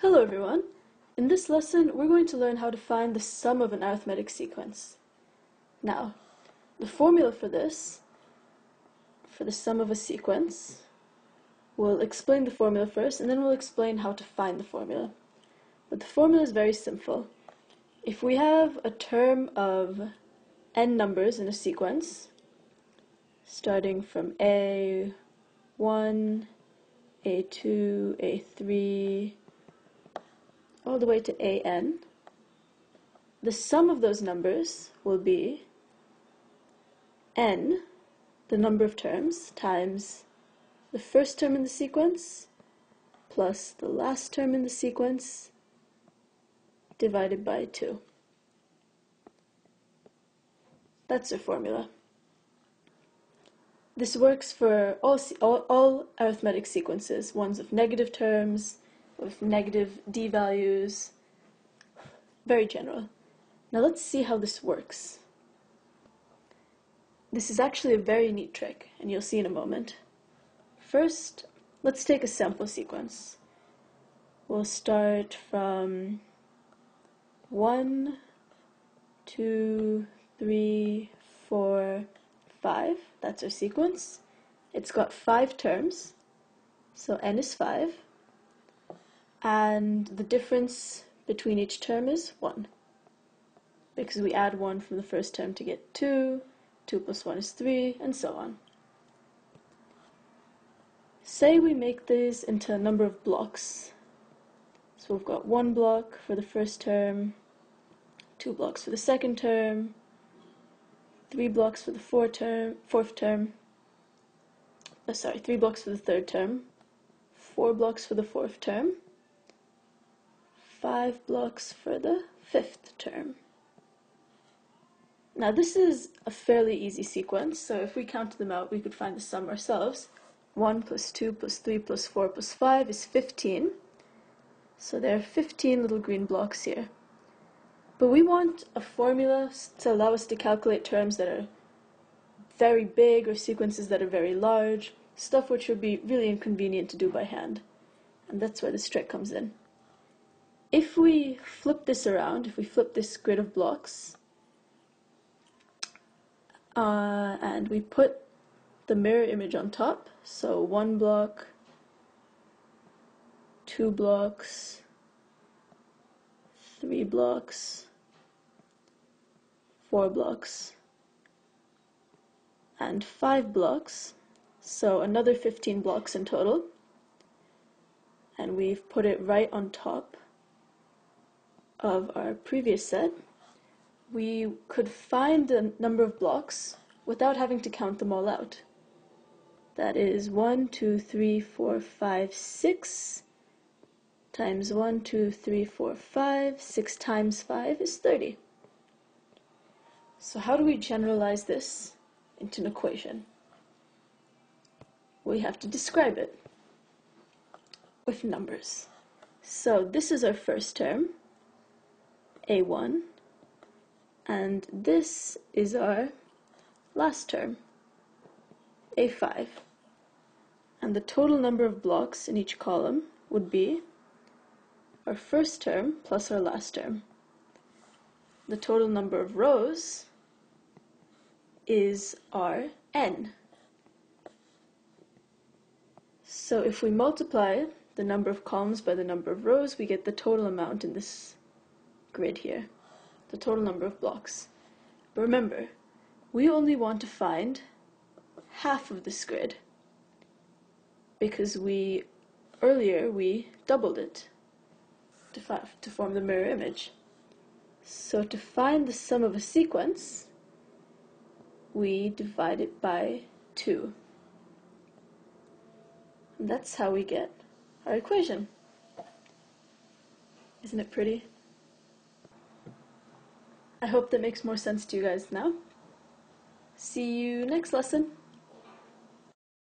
Hello everyone! In this lesson, we're going to learn how to find the sum of an arithmetic sequence. Now, the formula for this, for the sum of a sequence, we'll explain the formula first, and then we'll explain how to find the formula. But the formula is very simple. If we have a term of n numbers in a sequence, starting from A1, A2, A3, all the way to an, the sum of those numbers will be n, the number of terms, times the first term in the sequence plus the last term in the sequence divided by 2. That's our formula. This works for all arithmetic sequences, ones with negative terms, with negative d values, very general. Now let's see how this works. This is actually a very neat trick, and you'll see in a moment. First, let's take a sample sequence. We'll start from 1, 2, 3, 4, 5. That's our sequence. It's got 5 terms, so n is 5. And the difference between each term is 1, because we add 1 from the first term to get 2, 2 plus 1 is 3, and so on. Say we make these into a number of blocks. So we've got 1 block for the first term, 2 blocks for the second term, 3 blocks for the fourth term, 3 blocks for the third term, 4 blocks for the fourth term, 5 blocks for the fifth term. Now this is a fairly easy sequence, so if we counted them out, we could find the sum ourselves. 1 plus 2 plus 3 plus 4 plus 5 is 15. So there are 15 little green blocks here. But we want a formula to allow us to calculate terms that are very big or sequences that are very large, stuff which would be really inconvenient to do by hand. And that's where this trick comes in. If we flip this around, if we flip this grid of blocks, and we put the mirror image on top, so 1 block, 2 blocks, 3 blocks, 4 blocks, and 5 blocks, so another 15 blocks in total, and we've put it right on top of our previous set, we could find the number of blocks without having to count them all out. That is 1, 2, 3, 4, 5, 6 times 1, 2, 3, 4, 5. 6 times 5 is 30. So how do we generalize this into an equation? We have to describe it with numbers. So this is our first term, A1, and this is our last term, A5. And the total number of blocks in each column would be our first term plus our last term. The total number of rows is our n. So if we multiply the number of columns by the number of rows, we get the total amount in this grid here, the total number of blocks. But remember, we only want to find half of this grid, because earlier we doubled it to form the mirror image. So to find the sum of a sequence, we divide it by 2. And that's how we get our equation. Isn't it pretty? I hope that makes more sense to you guys now. See you next lesson.